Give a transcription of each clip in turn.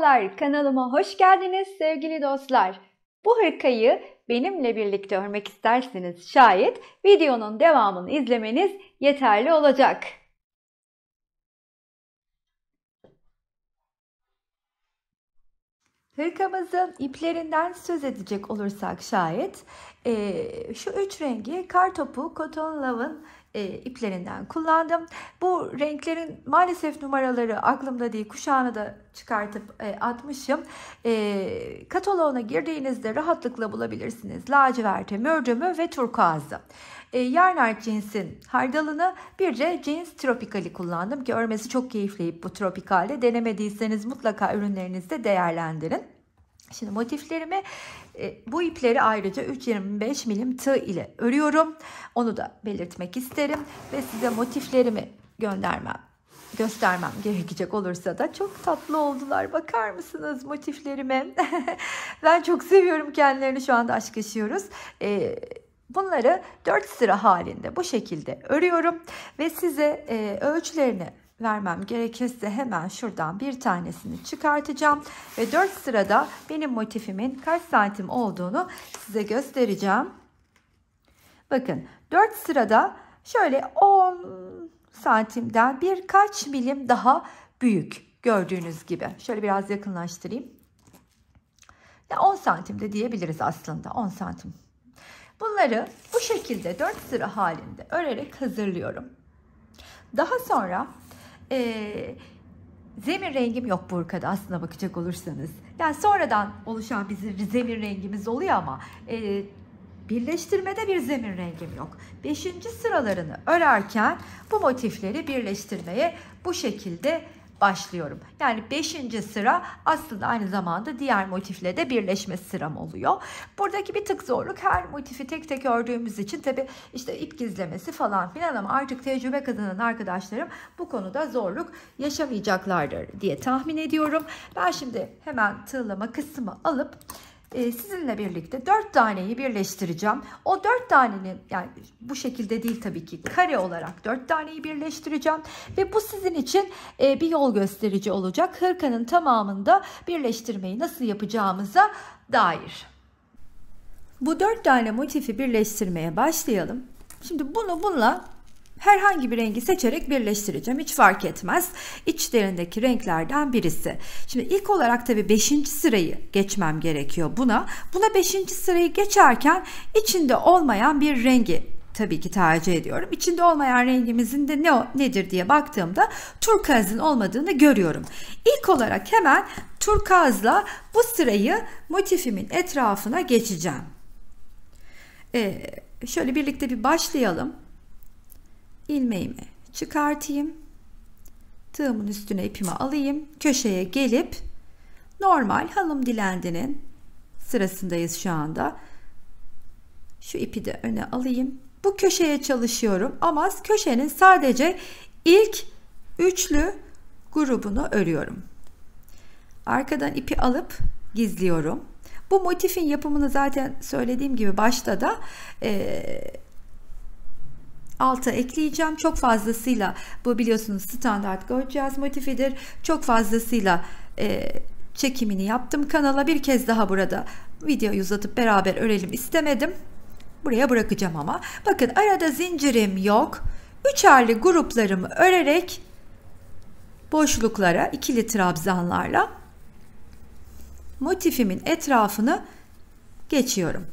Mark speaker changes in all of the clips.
Speaker 1: Merhabalar, kanalıma hoş geldiniz sevgili dostlar. Bu hırkayı benimle birlikte örmek isterseniz şayet videonun devamını izlemeniz yeterli olacak. Hırkamızın iplerinden söz edecek olursak şayet şu üç rengi Kartopu Cotton Love'ın iplerinden kullandım. Bu renklerin maalesef numaraları aklımda değil, kuşağını da çıkartıp atmışım. Kataloğuna girdiğinizde rahatlıkla bulabilirsiniz. Laciverte, mürdümü ve turkuazı. Yarnart cinsin hardalını, bir de Jeans Tropical'i kullandım ki örmesi çok keyifli bu Tropical'de. Denemediyseniz mutlaka ürünlerinizde değerlendirin. Şimdi motiflerimi bu ipleri ayrıca 3.25 milim tığ ile örüyorum. Onu da belirtmek isterim ve size motiflerimi göstermem gerekecek olursa da çok tatlı oldular. Bakar mısınız motiflerime? Ben çok seviyorum kendilerini, şu anda aşk yaşıyoruz. Bunları 4 sıra halinde bu şekilde örüyorum ve size ölçülerini vermem gerekirse hemen şuradan bir tanesini çıkartacağım ve 4 sırada benim motifimin kaç santim olduğunu size göstereceğim. Bakın 4 sırada şöyle 10 santimden birkaç milim daha büyük, gördüğünüz gibi. Şöyle biraz yakınlaştırayım. Ya 10 santim de diyebiliriz aslında, 10 santim. Bunları bu şekilde 4 sıra halinde örerek hazırlıyorum. Daha sonra zemin rengim yok bu hırkada aslına bakacak olursanız. Yani sonradan oluşan bizim zemin rengimiz oluyor ama birleştirmede bir zemin rengim yok. 5. sıralarını örerken bu motifleri birleştirmeye bu şekilde başlıyorum. Yani 5. sıra aslında aynı zamanda diğer motifle de birleşme sıram oluyor. Buradaki bir tık zorluk, her motifi tek tek ördüğümüz için tabi işte ip gizlemesi falan filan, ama artık tecrübe kazanan arkadaşlarım bu konuda zorluk yaşamayacaklardır diye tahmin ediyorum. Ben şimdi hemen tığlama kısmı alıp sizinle birlikte 4 taneyi birleştireceğim. O 4 tanenin, yani bu şekilde değil tabii ki, kare olarak 4 taneyi birleştireceğim ve bu sizin için bir yol gösterici olacak. Hırkanın tamamında birleştirmeyi nasıl yapacağımıza dair. Bu 4 tane motifi birleştirmeye başlayalım. Şimdi bununla herhangi bir rengi seçerek birleştireceğim. Hiç fark etmez. İçlerindeki renklerden birisi. Şimdi ilk olarak tabii 5. sırayı geçmem gerekiyor buna. Buna 5. sırayı geçerken içinde olmayan bir rengi tabii ki tercih ediyorum. İçinde olmayan rengimizin de nedir diye baktığımda turkuazın olmadığını görüyorum. İlk olarak hemen turkuazla bu sırayı motifimin etrafına geçeceğim. Şöyle birlikte bir başlayalım. İlmeğimi çıkartayım. Tığımın üstüne ipimi alayım. Köşeye gelip normal halım dilendinin sırasındayız şu anda. Şu ipi de öne alayım. Bu köşeye çalışıyorum ama köşenin sadece ilk üçlü grubunu örüyorum. Arkadan ipi alıp gizliyorum. Bu motifin yapımını zaten söylediğim gibi başta da alta ekleyeceğim. Çok fazlasıyla, bu biliyorsunuz standart göreceğiz motifidir. Çok fazlasıyla çekimini yaptım kanala. Bir kez daha burada videoyu uzatıp beraber örelim istemedim. Buraya bırakacağım ama. Bakın arada zincirim yok. Üçerli gruplarımı örerek boşluklara ikili trabzanlarla motifimin etrafını geçiyorum.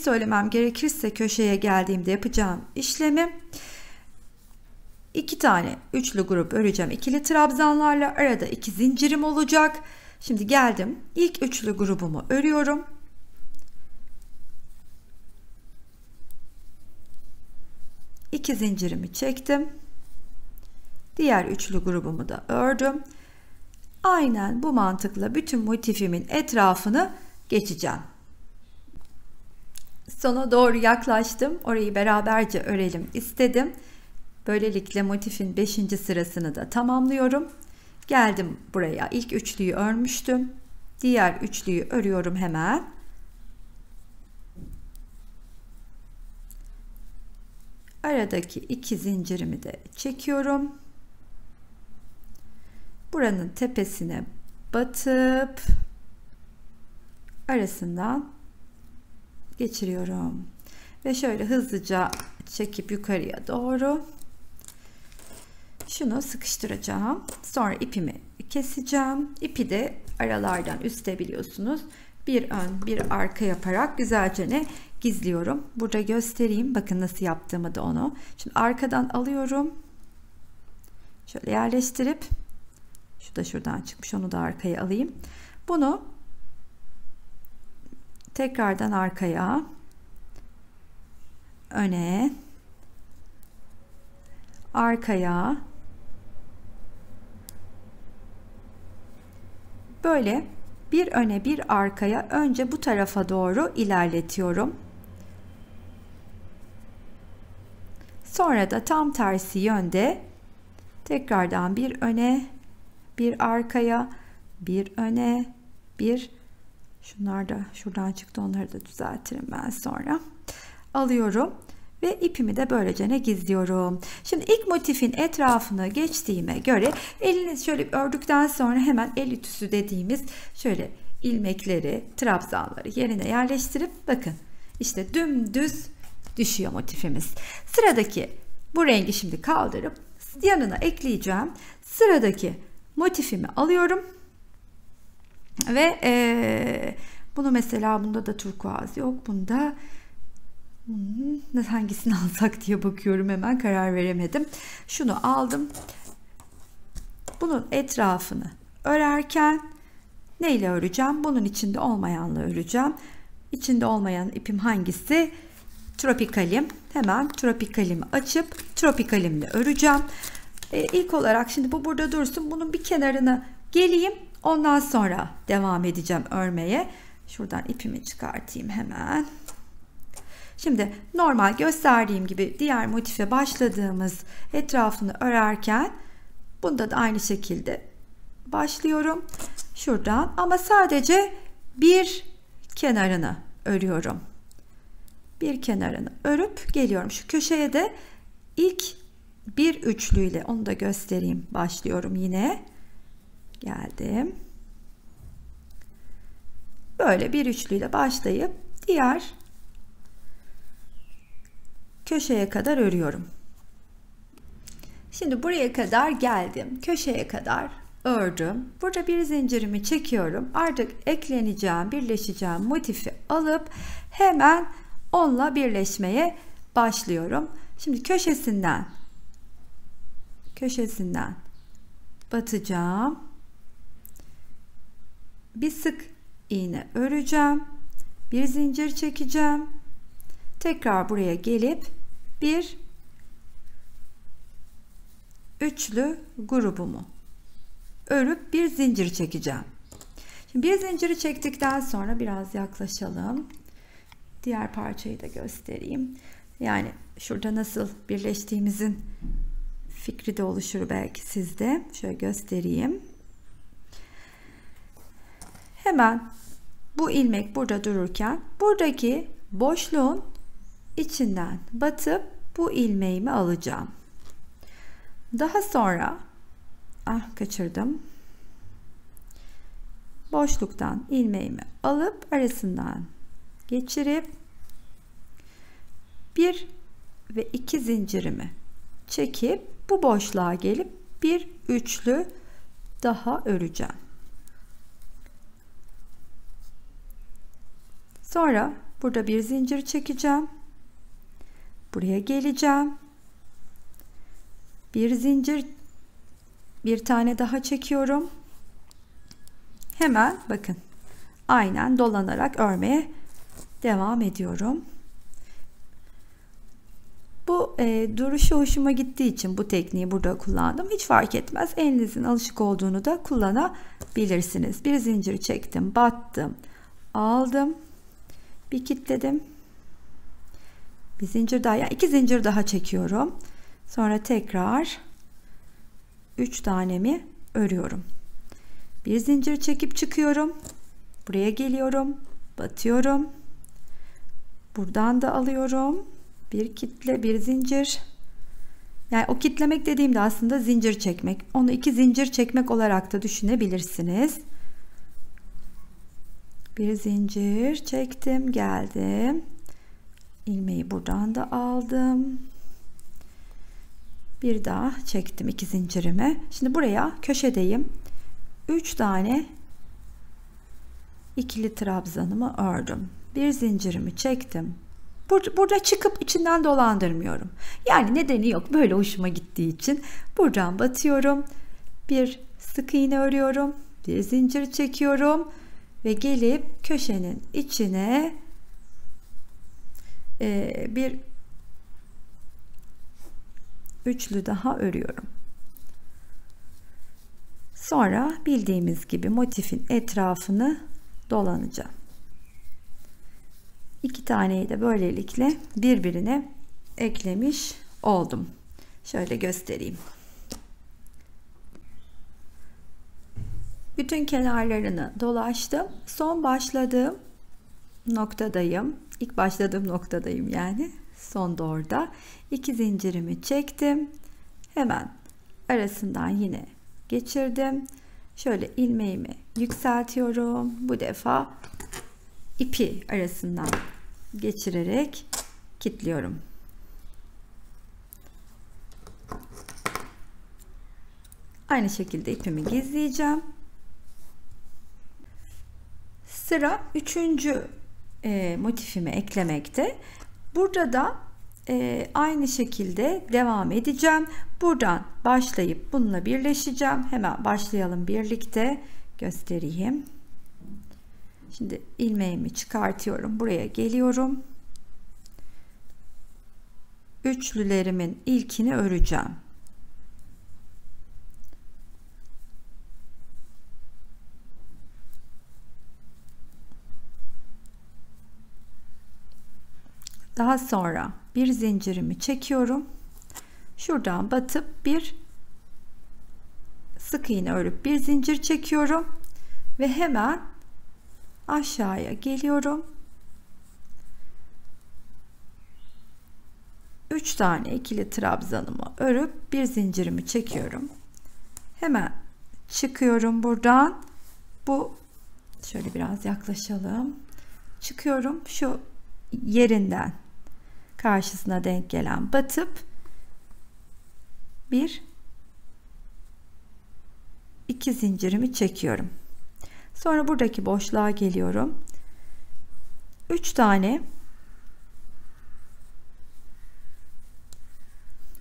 Speaker 1: Söylemem gerekirse köşeye geldiğimde yapacağım işlemi, 2 tane üçlü grup öreceğim ikili trabzanlarla, arada 2 zincirim olacak. Şimdi geldim, ilk üçlü grubumu örüyorum. İki zincirimi çektim. Diğer üçlü grubumu da ördüm. Aynen bu mantıkla bütün motifimin etrafını geçeceğim. Sona doğru yaklaştım. Orayı beraberce örelim istedim. Böylelikle motifin 5. sırasını da tamamlıyorum. Geldim buraya. İlk üçlüyü örmüştüm. Diğer üçlüyü örüyorum hemen. Aradaki 2 zincirimi de çekiyorum. buranın tepesine batıp arasından geçiriyorum ve şöyle hızlıca çekip yukarıya doğru şunu sıkıştıracağım. Sonra ipimi keseceğim. İpi de aralardan üste biliyorsunuz bir ön bir arka yaparak güzelce gizliyorum. Burada göstereyim. Bakın nasıl yaptığımı da onu. Şimdi arkadan alıyorum. Şöyle yerleştirip şu da şuradan çıkmış. Onu da arkaya alayım. Bunu tekrardan arkaya, öne, arkaya, böyle bir öne bir arkaya önce bu tarafa doğru ilerletiyorum. Sonra da tam tersi yönde tekrardan bir öne bir arkaya, bir öne bir, şunlar da şuradan çıktı, onları da düzeltirim ben sonra. Alıyorum ve ipimi de böylece gizliyorum. Şimdi ilk motifin etrafını geçtiğime göre eliniz şöyle ördükten sonra hemen el ütüsü dediğimiz şöyle ilmekleri, trabzanları yerine yerleştirip bakın işte dümdüz düşüyor motifimiz. Sıradaki bu rengi şimdi kaldırıp yanına ekleyeceğim. Sıradaki motifimi alıyorum ve bunu mesela bunda da turkuaz yok, bunda hangisini alsak diye bakıyorum, hemen karar veremedim. Şunu aldım. Bunun etrafını örerken neyle öreceğim? Bunun içinde olmayanla öreceğim. İçinde olmayan ipim hangisi? Tropikalim. Hemen tropikalimi açıp tropikalimle öreceğim. İlk olarak şimdi bu burada dursun. Bunun bir kenarına geleyim. Ondan sonra devam edeceğim örmeye. Şuradan ipimi çıkartayım hemen. Şimdi normal gösterdiğim gibi diğer motife başladığımız etrafını örerken bunda da aynı şekilde başlıyorum. Şuradan ama sadece bir kenarını örüyorum. Bir kenarını örüp geliyorum. Şu köşeye de ilk bir üçlüyle, onu da göstereyim, başlıyorum yine. Geldim. Böyle bir üçlüyle başlayıp diğer köşeye kadar örüyorum. Şimdi buraya kadar geldim. Köşeye kadar ördüm. Burada bir zincirimi çekiyorum. Artık ekleneceğim, birleşeceğim motifi alıp hemen onunla birleşmeye başlıyorum. Şimdi köşesinden batacağım. Bir sık iğne öreceğim. Bir zincir çekeceğim. Tekrar buraya gelip bir üçlü grubumu örüp bir zincir çekeceğim. Şimdi bir zinciri çektikten sonra biraz yaklaşalım. Diğer parçayı da göstereyim. Yani şurada nasıl birleştiğimizin fikri de oluşur belki sizde. Şöyle göstereyim. Hemen bu ilmek burada dururken buradaki boşluğun içinden batıp bu ilmeğimi alacağım. Daha sonra kaçırdım. Boşluktan ilmeğimi alıp arasından geçirip bir ve iki zincirimi çekip bu boşluğa gelip bir üçlü daha öreceğim. Sonra burada bir zincir çekeceğim. Buraya geleceğim. Bir zincir, bir tane daha çekiyorum. Hemen bakın aynen dolanarak örmeye devam ediyorum. Bu duruşu hoşuma gittiği için bu tekniği burada kullandım. Hiç fark etmez. Elinizin alışık olduğunu da kullanabilirsiniz. Bir zincir çektim, battım, aldım, bir kilitledim. Bir zincir daha, yani iki zincir daha çekiyorum. Sonra tekrar 3 tanemi örüyorum. Bir zincir çekip çıkıyorum. Buraya geliyorum. Batıyorum. Buradan da alıyorum. Bir kitle, bir zincir. Yani o kitlemek dediğimde aslında zincir çekmek. Onu 2 zincir çekmek olarak da düşünebilirsiniz. Bir zincir çektim, geldim. İlmeği buradan da aldım. Bir daha çektim 2 zincirimi. Şimdi buraya köşedeyim. 3 tane ikili trabzanımı ördüm. Bir zincirimi çektim. Burada çıkıp içinden dolandırmıyorum. Yani nedeni yok. Böyle hoşuma gittiği için buradan batıyorum. Bir sık iğne örüyorum. Bir zincir çekiyorum ve gelip köşenin içine bir üçlü daha örüyorum. Sonra bildiğimiz gibi motifin etrafını dolanacağım. 2 taneyi de böylelikle birbirine eklemiş oldum. Şöyle göstereyim. Bütün kenarlarını dolaştım. Son başladığım noktadayım. İlk başladığım noktadayım yani. Son da orada. 2 zincirimi çektim. Hemen arasından yine geçirdim. Şöyle ilmeğimi yükseltiyorum. Bu defa ipi arasından geçirerek kilitliyorum. Aynı şekilde ipimi gizleyeceğim. Sıra 3. motifimi eklemekte. Burada da aynı şekilde devam edeceğim. Buradan başlayıp bununla birleşeceğim. Hemen başlayalım birlikte. Göstereyim. Şimdi ilmeğimi çıkartıyorum. Buraya geliyorum. Üçlülerimin ilkini öreceğim. Daha sonra bir zincirimi çekiyorum. Şuradan batıp bir sık iğne örüp bir zincir çekiyorum ve hemen aşağıya geliyorum. 3 tane ikili trabzanımı örüp bir zincirimi çekiyorum. Hemen çıkıyorum buradan. Bu şöyle biraz yaklaşalım. Çıkıyorum şu yerinden karşısına denk gelen batıp bir iki zincirimi çekiyorum. Sonra buradaki boşluğa geliyorum. 3 tane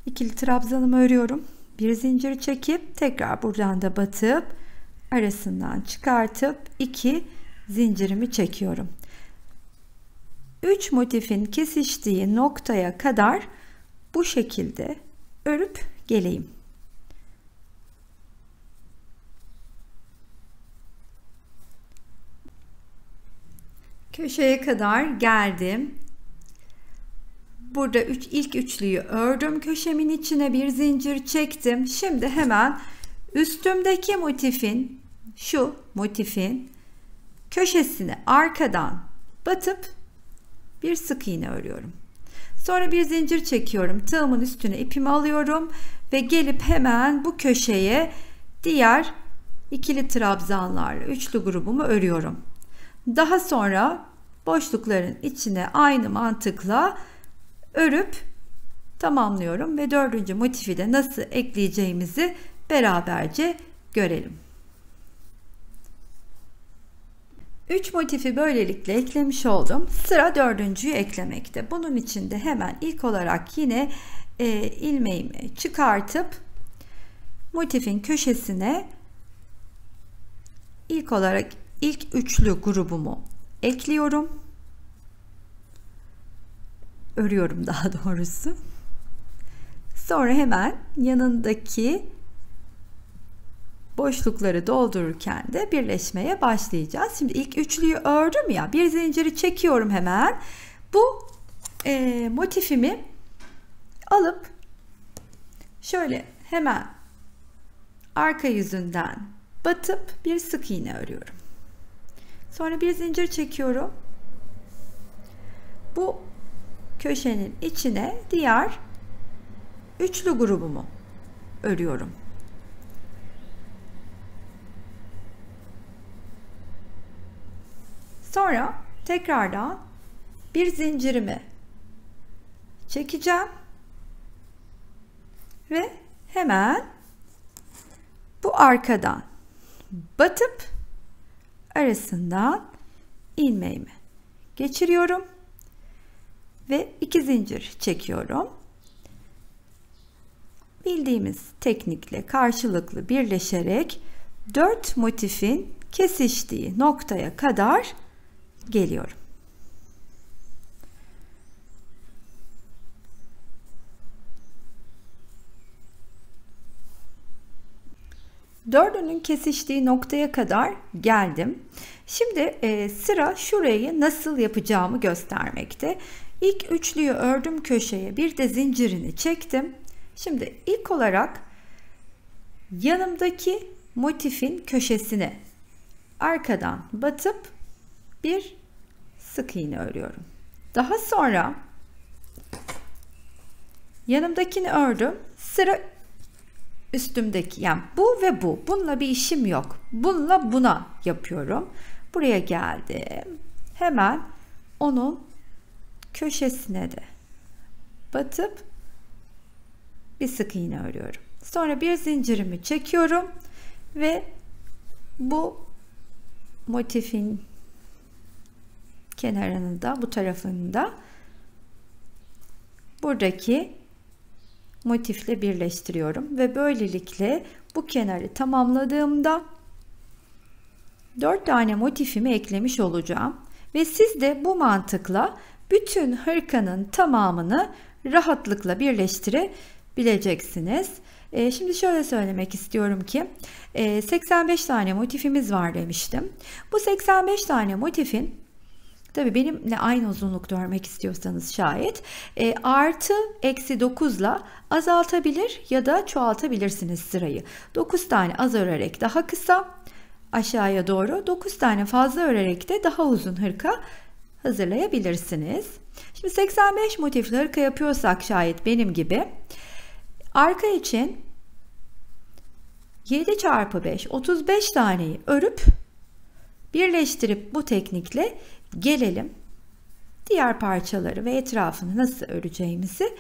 Speaker 1: ikili trabzanımı örüyorum. Bir zincir çekip tekrar buradan da batıp arasından çıkartıp 2 zincirimi çekiyorum. 3 motifin kesiştiği noktaya kadar bu şekilde örüp geleyim. Köşeye kadar geldim. Burada ilk üçlüyü ördüm. Köşemin içine bir zincir çektim. Şimdi hemen üstümdeki motifin, şu motifin köşesine arkadan batıp bir sık iğne örüyorum. Sonra bir zincir çekiyorum. Tığımın üstüne ipimi alıyorum ve gelip hemen bu köşeye diğer ikili trabzanlarla üçlü grubumu örüyorum. Daha sonra boşlukların içine aynı mantıkla örüp tamamlıyorum ve 4. motifi de nasıl ekleyeceğimizi beraberce görelim. 3 motifi böylelikle eklemiş oldum. Sıra 4.'yü eklemekte. Bunun için de hemen ilk olarak yine ilmeğimi çıkartıp motifin köşesine ilk olarak ilk üçlü grubumu ekliyorum. Örüyorum daha doğrusu. Sonra hemen yanındaki boşlukları doldururken de birleşmeye başlayacağız. Şimdi ilk üçlüyü ördüm ya, bir zinciri çekiyorum hemen. Bu motifimi alıp şöyle hemen arka yüzünden batıp bir sık iğne örüyorum. Sonra bir zincir çekiyorum. Bu köşenin içine diğer üçlü grubumu örüyorum. Sonra tekrardan bir zincirimi çekeceğim ve hemen bu arkadan batıp arasından ilmeğimi geçiriyorum ve 2 zincir çekiyorum. Bildiğimiz teknikle karşılıklı birleşerek 4 motifin kesiştiği noktaya kadar geliyorum. Dördünün kesiştiği noktaya kadar geldim. Şimdi sıra şurayı nasıl yapacağımı göstermekte. İlk üçlüyü ördüm köşeye, bir de zincirini çektim. Şimdi ilk olarak yanımdaki motifin köşesine arkadan batıp bir sık iğne örüyorum. Daha sonra yanımdakini ördüm. Sıra üstümdeki, yani bu ve bu. Bununla bir işim yok. Bununla buna yapıyorum. Buraya geldim. Hemen onun köşesine de batıp bir sık iğne örüyorum. Sonra bir zincirimi çekiyorum ve bu motifin kenarını da, bu tarafını da buradaki motifle birleştiriyorum ve böylelikle bu kenarı tamamladığımda 4 tane motifimi eklemiş olacağım ve siz de bu mantıkla bütün hırkanın tamamını rahatlıkla birleştirebileceksiniz. Şimdi şöyle söylemek istiyorum ki 85 tane motifimiz var demiştim. Bu 85 tane motifin, tabii benimle aynı uzunlukta örmek istiyorsanız şayet artı eksi 9 ile azaltabilir ya da çoğaltabilirsiniz sırayı. 9 tane az örerek daha kısa aşağıya doğru, 9 tane fazla örerek de daha uzun hırka hazırlayabilirsiniz. Şimdi 85 motifli hırka yapıyorsak şayet benim gibi, arka için 7 çarpı 5 35 taneyi örüp birleştirip bu teknikle gelelim. Diğer parçaları ve etrafını nasıl öreceğimizi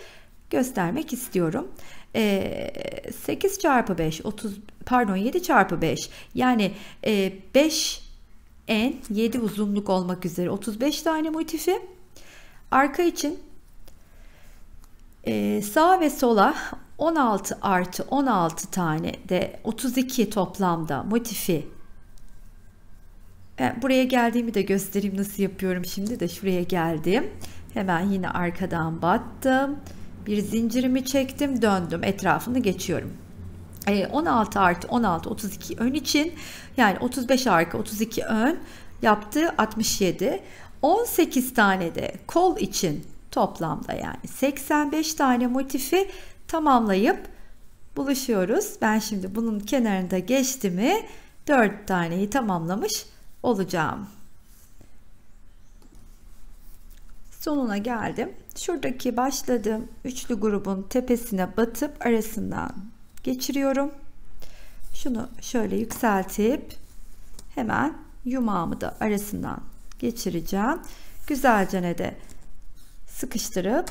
Speaker 1: göstermek istiyorum. 8 çarpı 5 7 çarpı 5, yani 5 en 7 uzunluk olmak üzere 35 tane motifi, arka için sağa ve sola 16 artı 16 tane de 32 toplamda motifi. Buraya geldiğimi de göstereyim nasıl yapıyorum. Şimdi de şuraya geldim. Hemen yine arkadan battım. Bir zincirimi çektim, döndüm, etrafını geçiyorum. 16 artı 16 32 ön için, yani 35 arka 32 ön yaptığı 67. 18 tane de kol için toplamda, yani 85 tane motifi tamamlayıp buluşuyoruz. Ben şimdi bunun kenarında geçti mi 4 taneyi tamamlamış olacağım. Sonuna geldim. Şuradaki başladığım üçlü grubun tepesine batıp arasından geçiriyorum. Şunu şöyle yükseltip hemen yumağımı da arasından geçireceğim. Güzelce de sıkıştırıp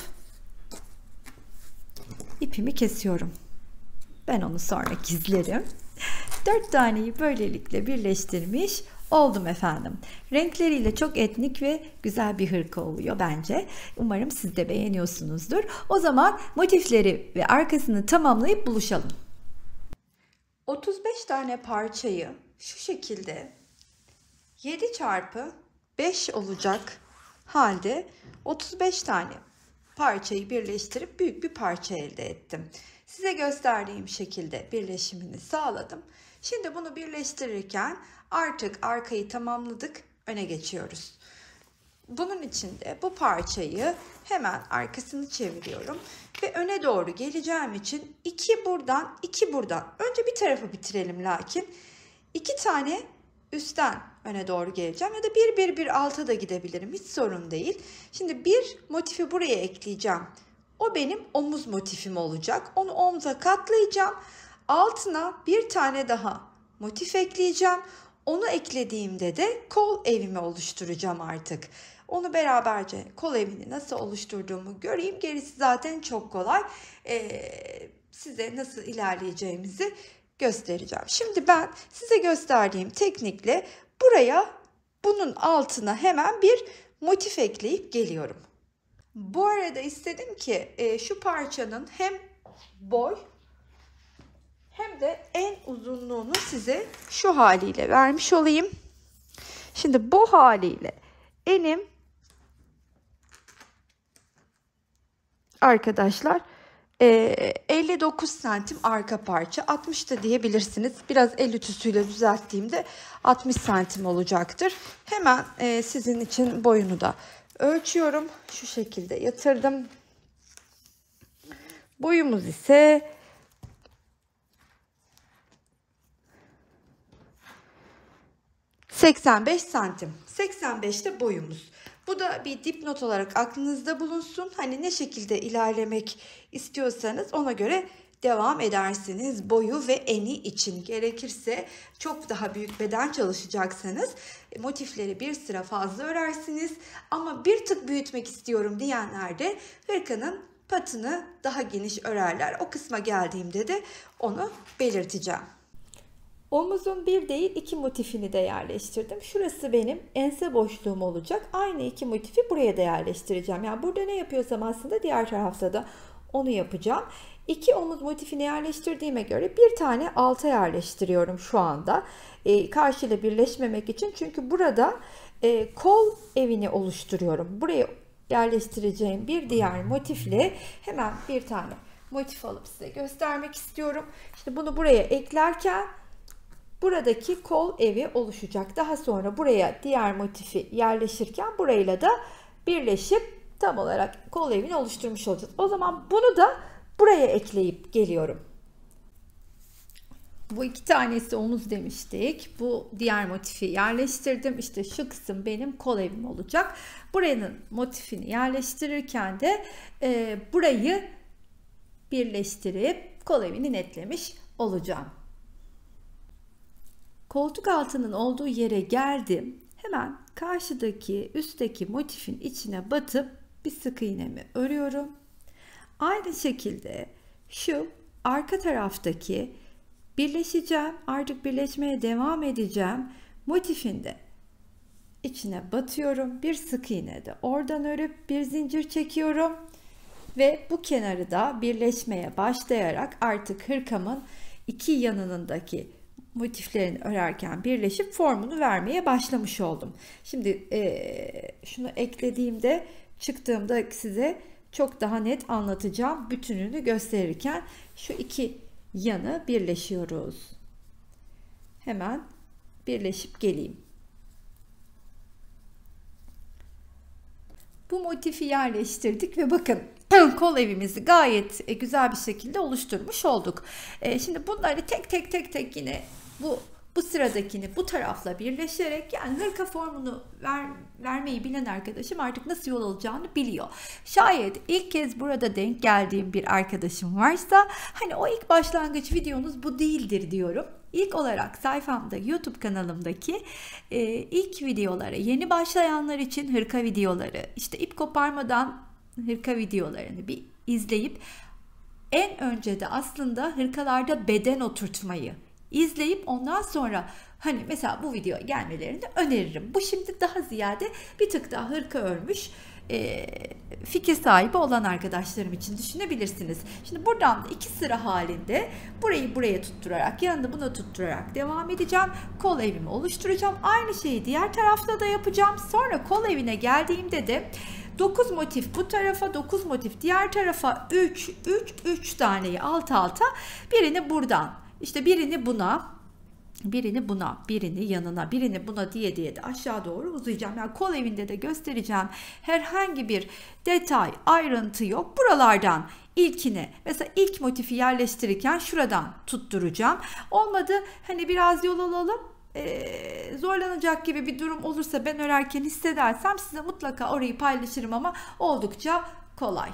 Speaker 1: ipimi kesiyorum. Ben onu sonra gizlerim. 4 taneyi böylelikle birleştirmiş oldum efendim. Renkleriyle çok etnik ve güzel bir hırka oluyor bence. Umarım siz de beğeniyorsunuzdur. O zaman motifleri ve arkasını tamamlayıp buluşalım. 35 tane parçayı şu şekilde 7 çarpı 5 olacak halde 35 tane parçayı birleştirip büyük bir parça elde ettim. Size gösterdiğim şekilde birleşimini sağladım. Şimdi bunu birleştirirken artık arkayı tamamladık, öne geçiyoruz. Bunun için de bu parçayı hemen arkasını çeviriyorum ve öne doğru geleceğim için 2 buradan 2 buradan. Önce bir tarafı bitirelim, lakin 2 tane üstten öne doğru geleceğim ya da bir alta da gidebilirim, hiç sorun değil. Şimdi bir motifi buraya ekleyeceğim.
Speaker 2: O benim omuz motifim olacak. Onu omza katlayacağım. Altına bir tane daha motif ekleyeceğim. Onu eklediğimde de kol evimi oluşturacağım artık. Onu beraberce kol evini nasıl oluşturduğumu göreyim. Gerisi zaten çok kolay. Size nasıl ilerleyeceğimizi göstereceğim. Şimdi ben size gösterdiğim teknikle buraya, bunun altına hemen bir motif ekleyip geliyorum. Bu arada istedim ki şu parçanın hem boy hem de en uzunluğunu size şu haliyle vermiş olayım. Şimdi bu haliyle enim arkadaşlar 59 santim arka parça, 60 da diyebilirsiniz. Biraz el ütüsüyle düzelttiğimde 60 santim olacaktır. Hemen sizin için boyunu da ölçüyorum. Şu şekilde yatırdım. Boyumuz ise 85 santim. 85 de boyumuz. Bu da bir dipnot olarak aklınızda bulunsun. Hani ne şekilde ilerlemek istiyorsanız ona göre devam edersiniz. Boyu ve eni için, gerekirse çok daha büyük beden çalışacaksanız motifleri bir sıra fazla örersiniz. Ama bir tık büyütmek istiyorum diyenler de hırkanın patını daha geniş örerler. O kısma geldiğimde de onu belirteceğim.
Speaker 1: Omuzun bir değil iki motifini de yerleştirdim. Şurası benim ense boşluğum olacak. Aynı iki motifi buraya da yerleştireceğim. Yani burada ne yapıyorsam aslında diğer tarafta da onu yapacağım. İki omuz motifini yerleştirdiğime göre bir tane alta yerleştiriyorum şu anda. Karşıyla birleşmemek için. Çünkü burada kol evini oluşturuyorum. Buraya yerleştireceğim bir diğer motifle hemen bir tane motif alıp size göstermek istiyorum. İşte bunu buraya eklerken buradaki kol evi oluşacak. Daha sonra buraya diğer motifi yerleşirken burayla da birleşip tam olarak kol evini oluşturmuş olacağız. O zaman bunu da buraya ekleyip geliyorum. Bu iki tanesi omuz demiştik. Bu diğer motifi yerleştirdim. İşte şu kısım benim kol evim olacak. Buranın motifini yerleştirirken de burayı birleştirip kol evini netlemiş olacağım. Koltuk altının olduğu yere geldim. Hemen karşıdaki üstteki motifin içine batıp bir sık iğnemi örüyorum. Aynı şekilde şu arka taraftaki birleşeceğim, artık birleşmeye devam edeceğim motifin de içine batıyorum. Bir sık iğne de oradan örüp bir zincir çekiyorum ve bu kenarı da birleşmeye başlayarak artık hırkamın iki yanındaki motiflerini örerken birleşip formunu vermeye başlamış oldum. Şimdi şunu eklediğimde, çıktığımda size çok daha net anlatacağım. Bütününü gösterirken şu iki yanı birleşiyoruz. Hemen birleşip geleyim. Bu motifi yerleştirdik ve bakın kol evimizi gayet güzel bir şekilde oluşturmuş olduk. Şimdi bunları tek tek yine bu sıradakini bu tarafla birleşerek, yani hırka formunu vermeyi bilen arkadaşım artık nasıl yol alacağını biliyor. Şayet ilk kez burada denk geldiğim bir arkadaşım varsa, hani o ilk başlangıç videonuz bu değildir diyorum. İlk olarak sayfamda, YouTube kanalımdaki ilk videolara, yeni başlayanlar için hırka videoları, işte ip koparmadan hırka videolarını bir izleyip en önce de aslında hırkalarda beden oturtmayı izleyip ondan sonra hani mesela bu videoya gelmelerini öneririm. Bu şimdi daha ziyade bir tık daha hırka örmüş fikir sahibi olan arkadaşlarım için düşünebilirsiniz. Şimdi buradan da iki sıra halinde burayı buraya tutturarak, yanında buna tutturarak devam edeceğim. Kol evimi oluşturacağım. Aynı şeyi diğer tarafta da yapacağım. Sonra kol evine geldiğimde de 9 motif bu tarafa, 9 motif diğer tarafa, 3 taneyi alt alta, birini buradan, işte birini buna, birini buna, birini yanına, birini buna diye de aşağı doğru uzayacağım. Yani kol evinde de göstereceğim herhangi bir detay, ayrıntı yok. Buralardan ilkini, mesela ilk motifi yerleştirirken şuradan tutturacağım. Olmadı hani biraz yol alalım, zorlanacak gibi bir durum olursa, ben örerken hissedersem size mutlaka orayı paylaşırım ama oldukça kolay.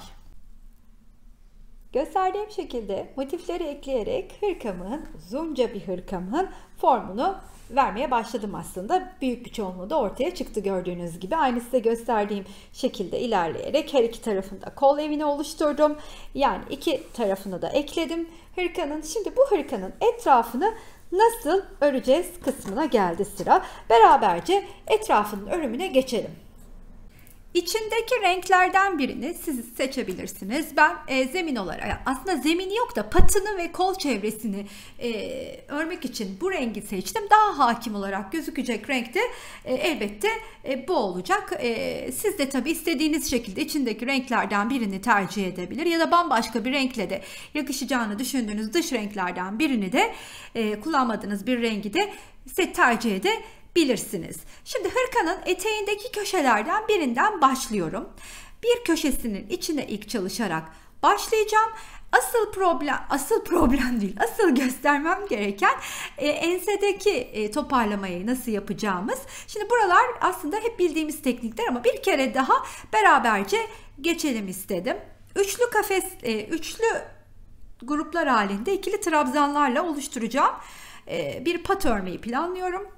Speaker 1: Gösterdiğim şekilde motifleri ekleyerek hırkamın, uzunca bir hırkamın formunu vermeye başladım aslında. Büyük bir çoğunluğu da ortaya çıktı gördüğünüz gibi. Aynı size gösterdiğim şekilde ilerleyerek her iki tarafında kol evini oluşturdum. Yani iki tarafını da ekledim hırkanın. Şimdi bu hırkanın etrafını nasıl öreceğiz kısmına geldi sıra. Beraberce etrafının örümüne geçelim. İçindeki renklerden birini siz seçebilirsiniz. Ben zemin olarak, aslında zemini yok da patını ve kol çevresini örmek için bu rengi seçtim. Daha hakim olarak gözükecek renk de elbette bu olacak. Siz de tabii istediğiniz şekilde içindeki renklerden birini tercih edebilir ya da bambaşka bir renkle de yakışacağını düşündüğünüz dış renklerden birini de kullanmadığınız bir rengi de tercih edebilirsiniz. Şimdi hırkanın eteğindeki köşelerden birinden başlıyorum. Bir köşesinin içine ilk çalışarak başlayacağım. Asıl problem değil, asıl göstermem gereken ensedeki toparlamayı nasıl yapacağımız. Şimdi buralar aslında hep bildiğimiz teknikler ama bir kere daha beraberce geçelim istedim. Üçlü gruplar halinde ikili trabzanlarla oluşturacağım bir pat örmeyi planlıyorum.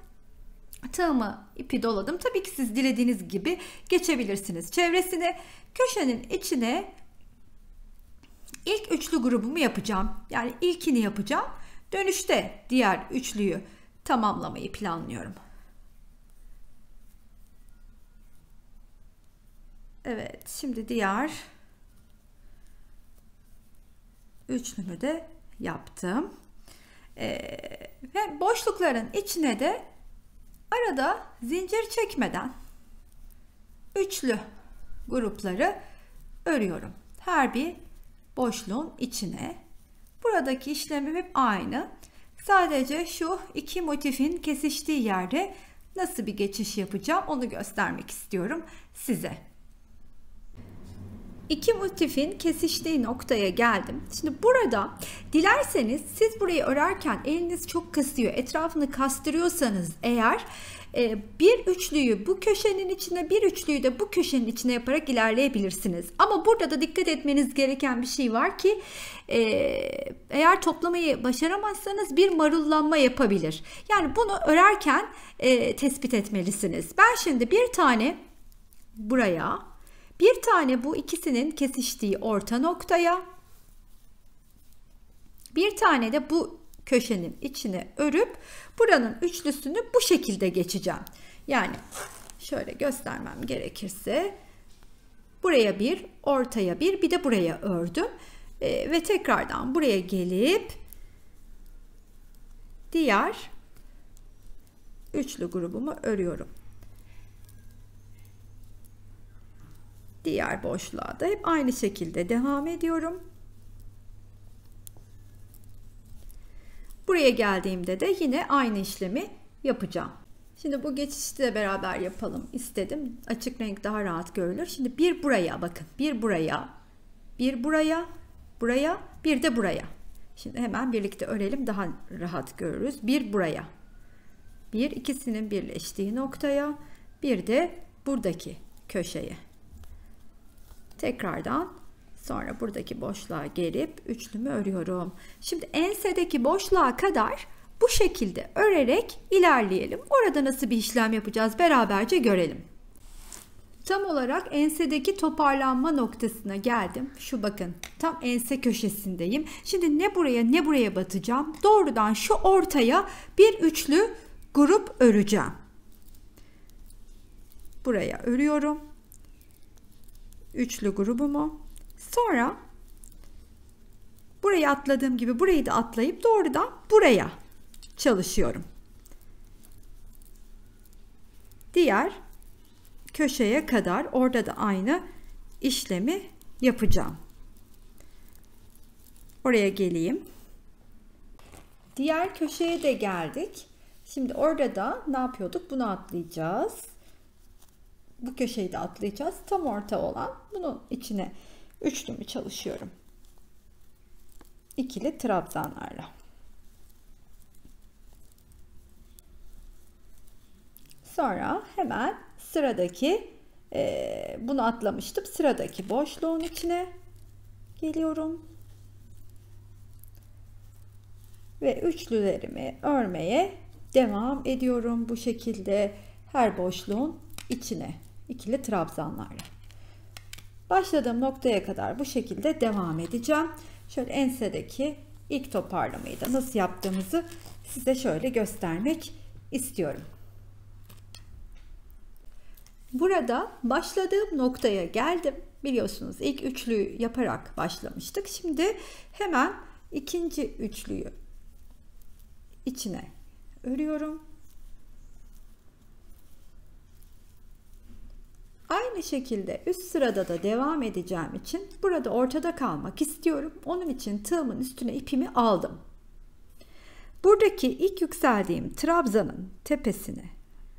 Speaker 1: Tığımı ipi doladım. Tabii ki siz dilediğiniz gibi geçebilirsiniz çevresine. Köşenin içine ilk üçlü grubumu yapacağım. Yani ilkini yapacağım. Dönüşte diğer üçlüyü tamamlamayı planlıyorum. Evet, şimdi diğer üçlümü de yaptım. Ve boşlukların içine de arada zincir çekmeden üçlü grupları örüyorum. Her bir boşluğun içine. Buradaki işlemim hep aynı. Sadece şu iki motifin kesiştiği yerde nasıl bir geçiş yapacağım onu göstermek istiyorum size. İki motifin kesiştiği noktaya geldim. Şimdi burada dilerseniz siz burayı örerken eliniz çok kasıyor, etrafını kastırıyorsanız eğer bir üçlüyü bu köşenin içine, bir üçlüyü de bu köşenin içine yaparak ilerleyebilirsiniz. Ama burada da dikkat etmeniz gereken bir şey var ki eğer toplamayı başaramazsanız bir marullanma yapabilir. Yani bunu örerken tespit etmelisiniz. Ben şimdi bir tane buraya, bir tane bu ikisinin kesiştiği orta noktaya, bir tane de bu köşenin içine örüp buranın üçlüsünü bu şekilde geçeceğim. Yani şöyle göstermem gerekirse buraya bir, ortaya bir de buraya ördüm. Ve tekrardan buraya gelip diğer üçlü grubumu örüyorum. Diğer boşluğa da hep aynı şekilde devam ediyorum. Buraya geldiğimde de yine aynı işlemi yapacağım. Şimdi bu geçişi de beraber yapalım istedim. Açık renk daha rahat görülür. Şimdi bir buraya bakın. Bir buraya, bir buraya, buraya, bir de buraya. Şimdi hemen birlikte örelim, daha rahat görürüz. Bir buraya. Bir, ikisinin birleştiği noktaya, bir de buradaki köşeye. Tekrardan sonra buradaki boşluğa gelip üçlümü örüyorum. Şimdi ensedeki boşluğa kadar bu şekilde örerek ilerleyelim. Orada nasıl bir işlem yapacağız beraberce görelim. Tam olarak ensedeki toparlanma noktasına geldim. Şu bakın, tam ense köşesindeyim. Şimdi ne buraya ne buraya batacağım. Doğrudan şu ortaya bir üçlü grup öreceğim. Buraya örüyorum. Üçlü grubumu. Sonra burayı atladığım gibi burayı da atlayıp doğrudan buraya çalışıyorum. Diğer köşeye kadar orada da aynı işlemi yapacağım. Oraya geleyim. Diğer köşeye de geldik. Şimdi orada da ne yapıyorduk? Bunu atlayacağız. Bu köşeyi de atlayacağız. Tam orta olan bunun içine üçlümü çalışıyorum. İkili trabzanlarla. Sonra hemen sıradaki bunu atlamıştım. Sıradaki boşluğun içine geliyorum. ve üçlülerimi örmeye devam ediyorum bu şekilde her boşluğun içine ikili trabzanlarla. Başladığım noktaya kadar bu şekilde devam edeceğim. Şöyle ensedeki ilk toparlamayı da nasıl yaptığımızı size şöyle göstermek istiyorum. Burada başladığım noktaya geldim. Biliyorsunuz ilk üçlüyü yaparak başlamıştık. Şimdi hemen ikinci üçlüyü içine örüyorum. Aynı şekilde üst sırada da devam edeceğim için burada ortada kalmak istiyorum. Onun için tığımın üstüne ipimi aldım. Buradaki ilk yükseldiğim trabzanın tepesine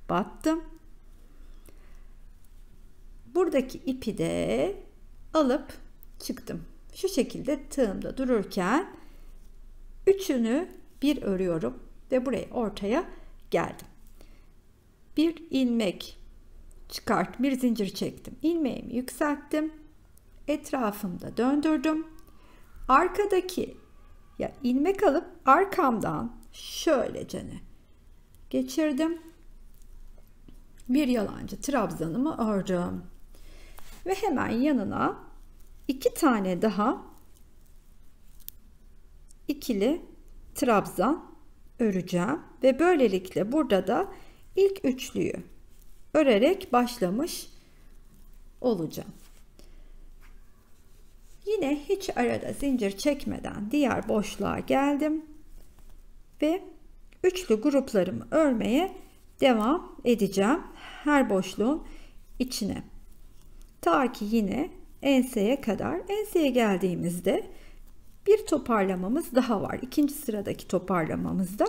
Speaker 1: battım. Buradaki ipi de alıp çıktım. Şu şekilde tığımda dururken üçünü bir örüyorum ve buraya ortaya geldim. Bir ilmek çıkart, bir zincir çektim. İlmeğimi yükselttim. Etrafımda döndürdüm. Arkadaki ilmek alıp arkamdan şöylece geçirdim. Bir yalancı trabzanımı ördüm. Ve hemen yanına 2 tane daha ikili trabzan öreceğim ve böylelikle burada da ilk üçlüyü örerek başlamış olacağım. Yine hiç arada zincir çekmeden diğer boşluğa geldim ve üçlü gruplarımı örmeye devam edeceğim her boşluğun içine. Ta ki yine enseye kadar. Enseye geldiğimizde bir toparlamamız daha var. İkinci sıradaki toparlamamızda.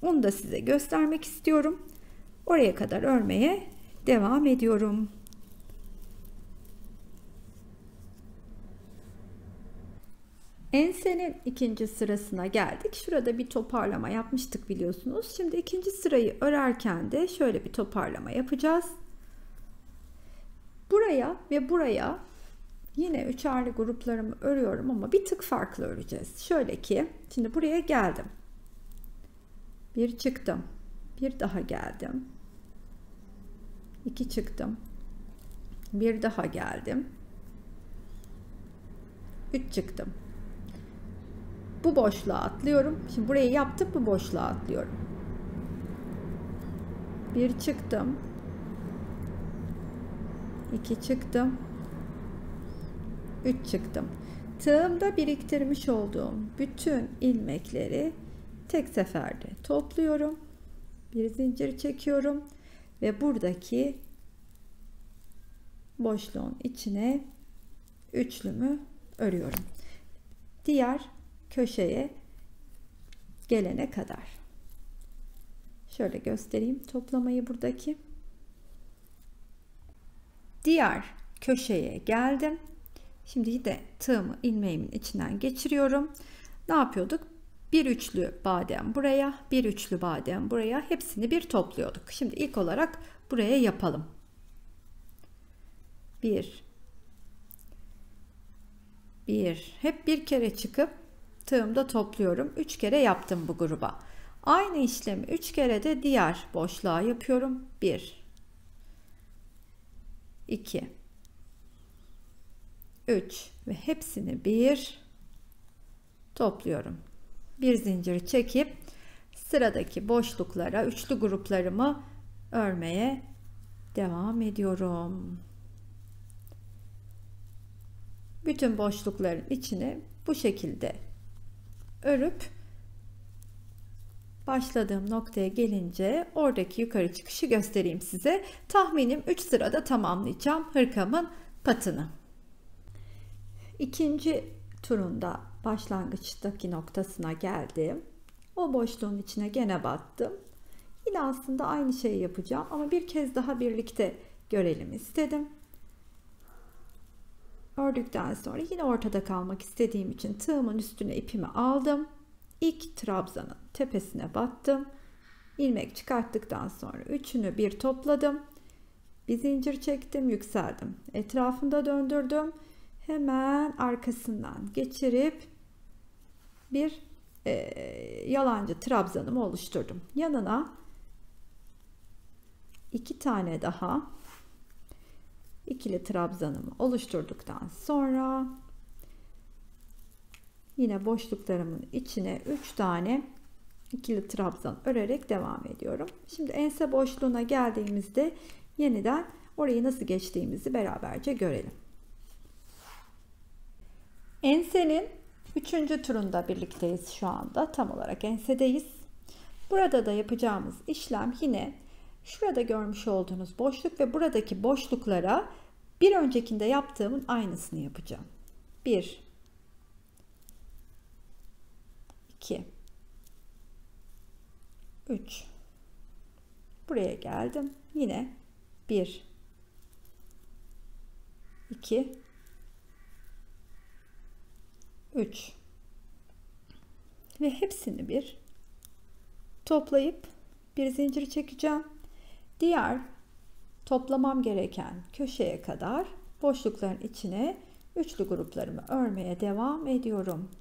Speaker 1: Onu da size göstermek istiyorum. Oraya kadar örmeye devam ediyorum. Ensenin ikinci sırasına geldik. Şurada bir toparlama yapmıştık biliyorsunuz. Şimdi ikinci sırayı örerken de şöyle bir toparlama yapacağız. Buraya ve buraya yine üçerli gruplarımı örüyorum ama bir tık farklı öreceğiz. Şöyle ki şimdi buraya geldim. Bir çıktım. Bir daha geldim. 2 çıktım. Bir daha geldim. 3 çıktım. Bu boşluğa atlıyorum. Şimdi burayı yaptım, bu boşluğa atlıyorum. Bir çıktım. 2 çıktım. 3 çıktım. Tığımda biriktirmiş olduğum bütün ilmekleri tek seferde topluyorum. Bir zincir çekiyorum ve buradaki boşluğun içine üçlümü örüyorum. Diğer köşeye gelene kadar. Şöyle göstereyim toplamayı buradaki. Diğer köşeye geldim. Şimdi de tığımı ilmeğimin içinden geçiriyorum. Ne yapıyorduk? Bir üçlü badem buraya, bir üçlü badem buraya, hepsini bir topluyorduk. Şimdi ilk olarak buraya yapalım. 1 hep bir kere çıkıp tığımda topluyorum. 3 kere yaptım bu gruba. Aynı işlemi 3 kere de diğer boşluğa yapıyorum. 1 2 3 ve hepsini bir topluyorum. Bir zincir çekip sıradaki boşluklara üçlü gruplarımı örmeye devam ediyorum. Bütün boşlukların içine bu şekilde örüp başladığım noktaya gelince oradaki yukarı çıkışı göstereyim size. Tahminim 3 sırada tamamlayacağım hırkamın patını. İkinci turunda başlangıçtaki noktasına geldim. O boşluğun içine gene battım. Yine aslında aynı şeyi yapacağım ama bir kez daha birlikte görelim istedim. Ördükten sonra yine ortada kalmak istediğim için tığımın üstüne ipimi aldım. İlk trabzanın tepesine battım. İlmek çıkarttıktan sonra üçünü bir topladım. Bir zincir çektim, yükseldim. Etrafında döndürdüm. Hemen arkasından geçirip bir yalancı trabzanımı oluşturdum. Yanına 2 tane daha ikili trabzanımı oluşturduktan sonra yine boşluklarımın içine 3 tane ikili trabzan örerek devam ediyorum. Şimdi ense boşluğuna geldiğimizde yeniden orayı nasıl geçtiğimizi beraberce görelim. Ensenin 3. turunda birlikteyiz şu anda. Tam olarak ensedeyiz. Burada da yapacağımız işlem yine şurada görmüş olduğunuz boşluk ve buradaki boşluklara bir öncekinde yaptığımın aynısını yapacağım. 1 2 3 buraya geldim. Yine 1 2 3 ve hepsini bir toplayıp bir zincir çekeceğim. Diğer toplamam gereken köşeye kadar boşlukların içine üçlü gruplarımı örmeye devam ediyorum.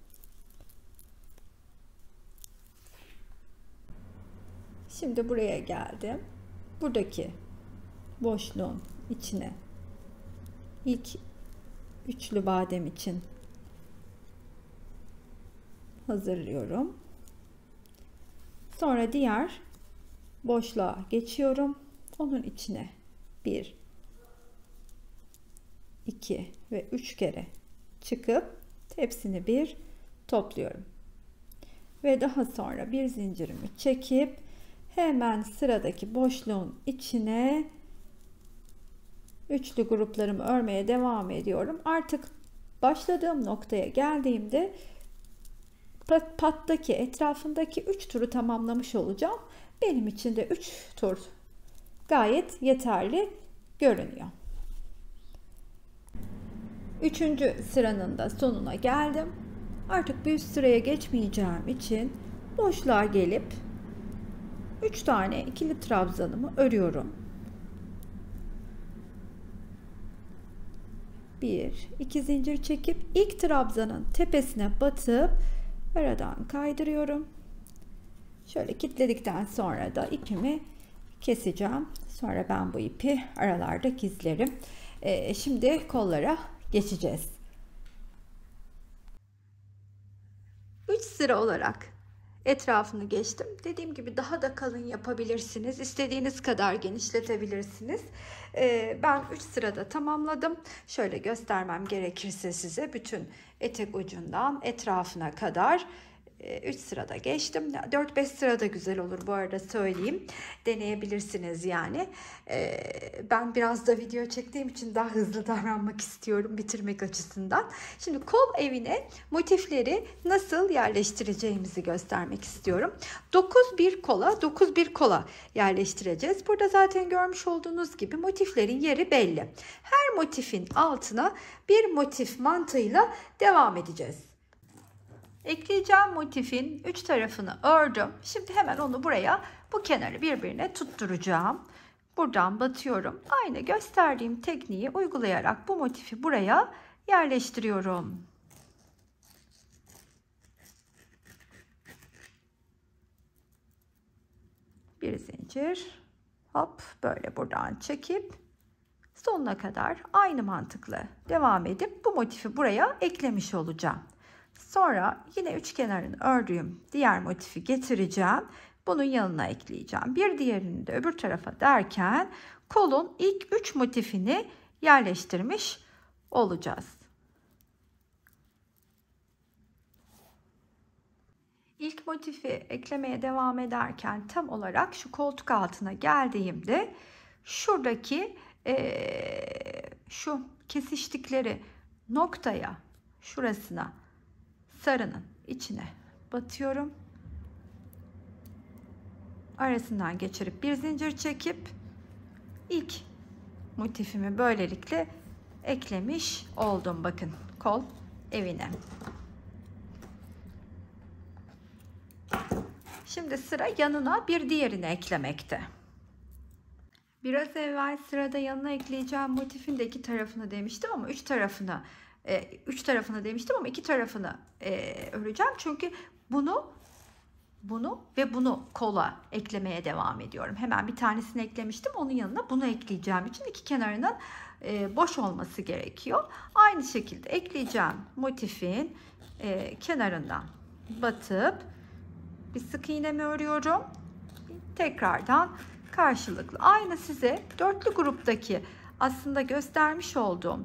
Speaker 1: Şimdi buraya geldim. Buradaki boşluğun içine ilk üçlü badem için hazırlıyorum. Sonra diğer boşluğa geçiyorum. Onun içine 1 2 ve 3 kere çıkıp hepsini bir topluyorum. Ve daha sonra bir zincirimi çekip hemen sıradaki boşluğun içine üçlü gruplarımı örmeye devam ediyorum. Artık başladığım noktaya geldiğimde pattaki etrafındaki 3 turu tamamlamış olacağım. Benim için de 3 tur gayet yeterli görünüyor. 3. sıranın da sonuna geldim. Artık bir üst sıraya geçmeyeceğim için boşluğa gelip 3 tane ikili trabzanımı örüyorum. 1 2 zincir çekip ilk trabzanın tepesine batıp aradan kaydırıyorum. Şöyle kilitledikten sonra da ipimi keseceğim. Sonra ben bu ipi aralarda gizlerim. Şimdi kollara geçeceğiz. 3 sıra olarak etrafını geçtim. Dediğim gibi daha da kalın yapabilirsiniz. İstediğiniz kadar genişletebilirsiniz. Ben 3 sırada tamamladım. Şöyle göstermem gerekirse size bütün etek ucundan etrafına kadar 3 sırada geçtim. 4-5 sırada güzel olur bu arada söyleyeyim. Deneyebilirsiniz yani. Ben biraz da video çektiğim için daha hızlı davranmak istiyorum bitirmek açısından. Şimdi kol evine motifleri nasıl yerleştireceğimizi göstermek istiyorum. 9 bir kola yerleştireceğiz. Burada zaten görmüş olduğunuz gibi motiflerin yeri belli. Her motifin altına bir motif mantığıyla devam edeceğiz. Ekleyeceğim motifin 3 tarafını ördüm. Şimdi hemen onu buraya, bu kenarı birbirine tutturacağım. Buradan batıyorum. Aynı gösterdiğim tekniği uygulayarak bu motifi buraya yerleştiriyorum. Bir zincir. Hop, böyle buradan çekip sonuna kadar aynı mantıkla devam edip bu motifi buraya eklemiş olacağım. Sonra yine üç kenarını ördüğüm diğer motifi getireceğim. Bunun yanına ekleyeceğim. Bir diğerini de öbür tarafa derken kolun ilk 3 motifini yerleştirmiş olacağız. İlk motifi eklemeye devam ederken tam olarak şu koltuk altına geldiğimde şuradaki şu kesiştikleri noktaya, şurasına, sarının içine batıyorum. Arasından geçirip bir zincir çekip ilk motifimi böylelikle eklemiş oldum. Bakın, kol evine. Şimdi sıra yanına bir diğerini eklemekte. Biraz evvel sırada yanına ekleyeceğim motifin de iki tarafını demiştim ama üç tarafını demiştim ama iki tarafını öreceğim. Çünkü Bunu ve bunu kola eklemeye devam ediyorum. Hemen bir tanesini eklemiştim. Onun yanına bunu ekleyeceğim için iki kenarının boş olması gerekiyor. Aynı şekilde ekleyeceğim motifin kenarından batıp bir sık iğnemi örüyorum. Tekrardan karşılıklı. Aynı size dörtlü gruptaki aslında göstermiş olduğum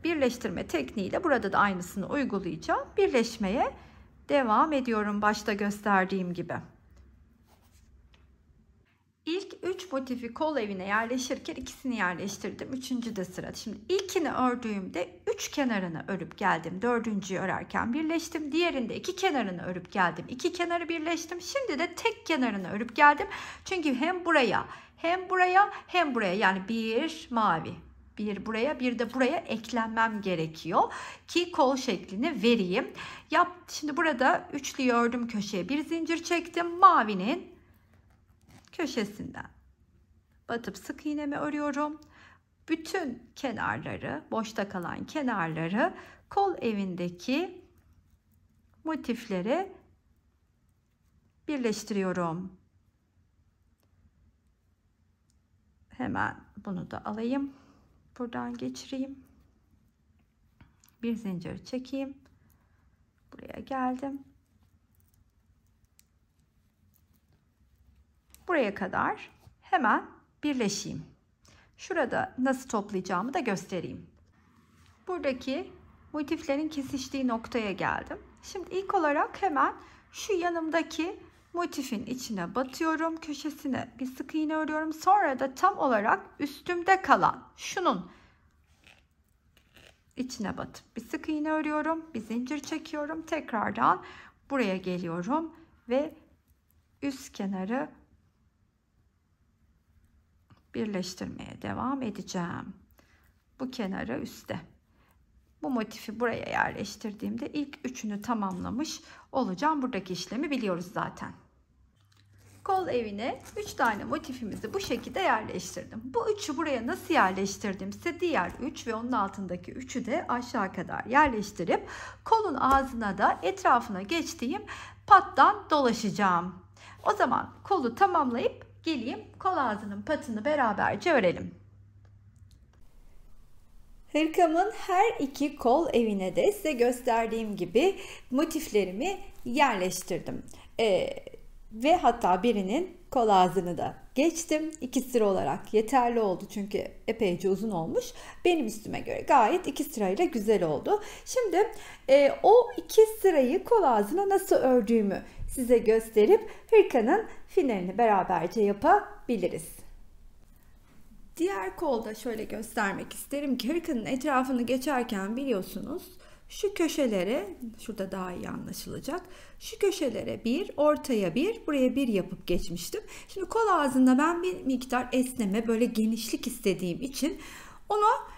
Speaker 1: birleştirme tekniğiyle burada da aynısını uygulayacağım. Birleşmeye devam ediyorum başta gösterdiğim gibi. İlk 3 motifi kol evine yerleşirken ikisini yerleştirdim. Üçüncü de sırada. Şimdi ilkini ördüğümde 3 kenarını örüp geldim. Dördüncüyü örerken birleştim. Diğerinde 2 kenarını örüp geldim. 2 kenarı birleştim. Şimdi de tek kenarını örüp geldim. Çünkü hem buraya hem buraya hem buraya yani bir mavi. Bir buraya bir de buraya eklenmem gerekiyor ki kol şeklini vereyim. Şimdi burada üçlüyü ördüm, köşeye bir zincir çektim. Mavinin köşesinden batıp sık iğnemi örüyorum. Bütün kenarları, boşta kalan kenarları kol evindeki motiflere birleştiriyorum. Hemen bunu da alayım. Buradan geçireyim. Bir zincir çekeyim. Buraya geldim. Buraya kadar hemen birleşeyim. Şurada nasıl toplayacağımı da göstereyim. Buradaki motiflerin kesiştiği noktaya geldim. Şimdi ilk olarak hemen şu yanımdaki motifin içine batıyorum. Köşesine bir sık iğne örüyorum. Sonra da tam olarak üstümde kalan şunun içine batıp bir sık iğne örüyorum. Bir zincir çekiyorum. Tekrardan buraya geliyorum ve üst kenarı birleştirmeye devam edeceğim. Bu kenarı üstte. Bu motifi buraya yerleştirdiğimde ilk üçünü tamamlamış olacağım. Buradaki işlemi biliyoruz zaten. Kol evine 3 tane motifimizi bu şekilde yerleştirdim. Bu üçü buraya nasıl yerleştirdimse diğer 3 ve onun altındaki 3'ü de aşağı kadar yerleştirip kolun ağzına da etrafına geçtiğim pattan dolaşacağım. O zaman kolu tamamlayıp geleyim, kol ağzının patını beraberce örelim. Hırkamın her iki kol evine de size gösterdiğim gibi motiflerimi yerleştirdim. Ve hatta birinin kol ağzını da geçtim. 2 sıra olarak yeterli oldu çünkü epeyce uzun olmuş. Benim üstüme göre gayet 2 sırayla güzel oldu. Şimdi o 2 sırayı kol ağzına nasıl ördüğümü size gösterip hırkanın finalini beraberce yapabiliriz. Diğer kolda şöyle göstermek isterim ki hırkanın etrafını geçerken biliyorsunuz şu köşelere, şurada daha iyi anlaşılacak, şu köşelere bir, ortaya bir, buraya bir yapıp geçmiştim. Şimdi kol ağzında ben bir miktar esneme, böyle genişlik istediğim için onu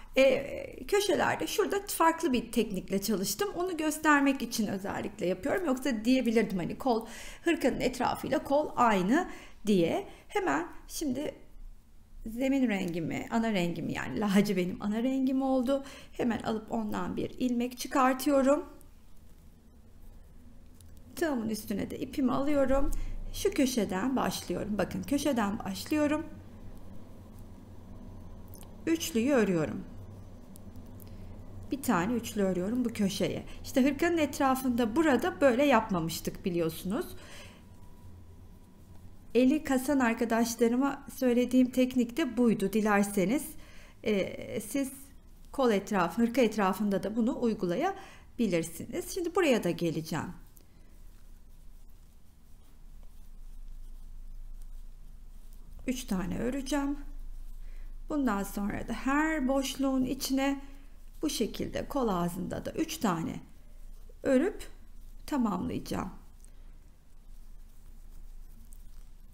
Speaker 1: köşelerde şurada farklı bir teknikle çalıştım. Onu göstermek için özellikle yapıyorum. Yoksa diyebilirdim hani kol, hırkanın etrafıyla kol aynı diye. Hemen şimdi zemin rengimi, ana rengimi yani lacı benim ana rengim oldu. Hemen alıp ondan bir ilmek çıkartıyorum. Tığımın üstüne de ipimi alıyorum. Şu köşeden başlıyorum. Bakın köşeden başlıyorum. Üçlüyü örüyorum. Bir tane üçlü örüyorum bu köşeye. İşte hırkanın etrafında burada böyle yapmamıştık biliyorsunuz. Eli kasan arkadaşlarıma söylediğim teknik de buydu. Dilerseniz siz kol etrafı, hırka etrafında da bunu uygulayabilirsiniz. Şimdi buraya da geleceğim. Üç tane öreceğim. Bundan sonra da her boşluğun içine bu şekilde kol ağzında da 3 tane örüp tamamlayacağım.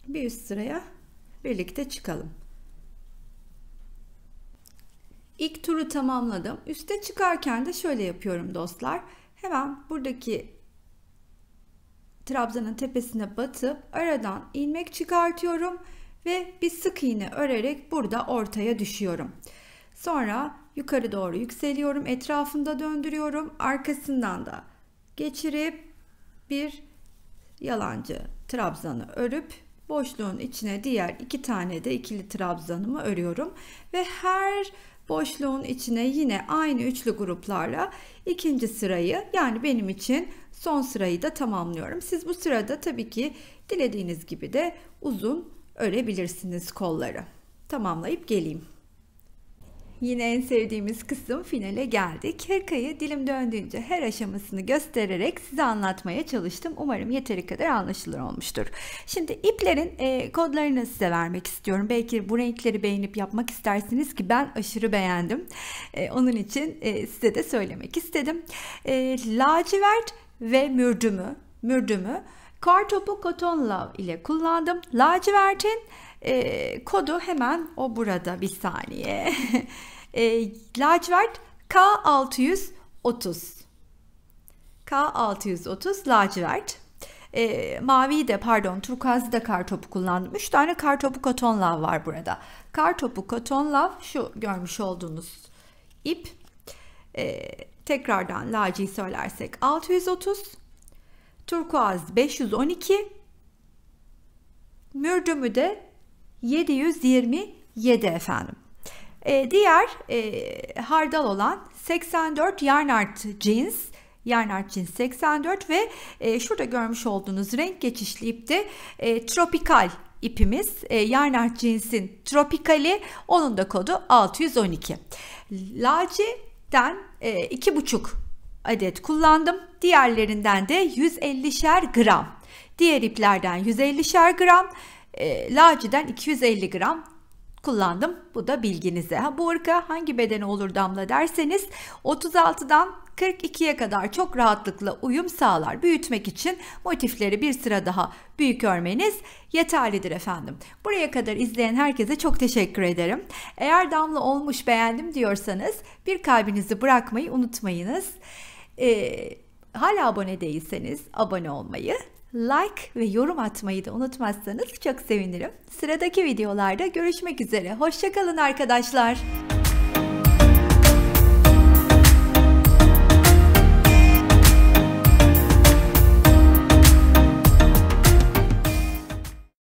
Speaker 1: Bir üst sıraya birlikte çıkalım. İlk turu tamamladım. Üste çıkarken de şöyle yapıyorum dostlar. Hemen buradaki trabzanın tepesine batıp aradan ilmek çıkartıyorum ve bir sık iğne örerek burada ortaya düşüyorum. Sonra yukarı doğru yükseliyorum, etrafında döndürüyorum, arkasından da geçirip bir yalancı trabzanı örüp boşluğun içine diğer 2 tane de ikili trabzanımı örüyorum ve her boşluğun içine yine aynı üçlü gruplarla ikinci sırayı, yani benim için son sırayı da tamamlıyorum. Siz bu sırada tabii ki dilediğiniz gibi de uzun örebilirsiniz kolları. Tamamlayıp geleyim. Yine en sevdiğimiz kısım, finale geldik. Hırkayı dilim döndüğünce her aşamasını göstererek size anlatmaya çalıştım. Umarım yeteri kadar anlaşılır olmuştur. Şimdi iplerin kodlarını size vermek istiyorum. Belki bu renkleri beğenip yapmak istersiniz ki ben aşırı beğendim. Onun için size de söylemek istedim. Lacivert ve mürdümü Kartopu Cotton Love ile kullandım. Lacivertin kodu hemen o burada, bir saniye. Lacivert K630 lacivert. Maviyi de, pardon, turkuazı da kartopu kullandım. 3 tane Kartopu Cotton Love var burada. Kartopu Cotton Love şu görmüş olduğunuz ip. Tekrardan laciyi söylersek 630, turkuaz 512, mürdümü de 727 efendim. Diğer hardal olan 84 Yarn Art Jeans 84 ve şurada görmüş olduğunuz renk geçişli ipte tropikal ipimiz, Yarn Art Jeans'in tropikali, onun da kodu 612. Laciden 2,5 adet kullandım. Diğerlerinden de 150'şer gram. Diğer iplerden 150'şer gram. Laciden 250 gram kullandım. Bu da bilginize. Bu hırka hangi bedene olur Damla derseniz 36'dan 42'ye kadar çok rahatlıkla uyum sağlar. Büyütmek için motifleri bir sıra daha büyük örmeniz yeterlidir efendim. Buraya kadar izleyen herkese çok teşekkür ederim. Eğer Damla olmuş, beğendim diyorsanız bir kalbinizi bırakmayı unutmayınız. Hala abone değilseniz abone olmayı, like ve yorum atmayı da unutmazsanız çok sevinirim. Sıradaki videolarda görüşmek üzere. Hoşça kalın arkadaşlar.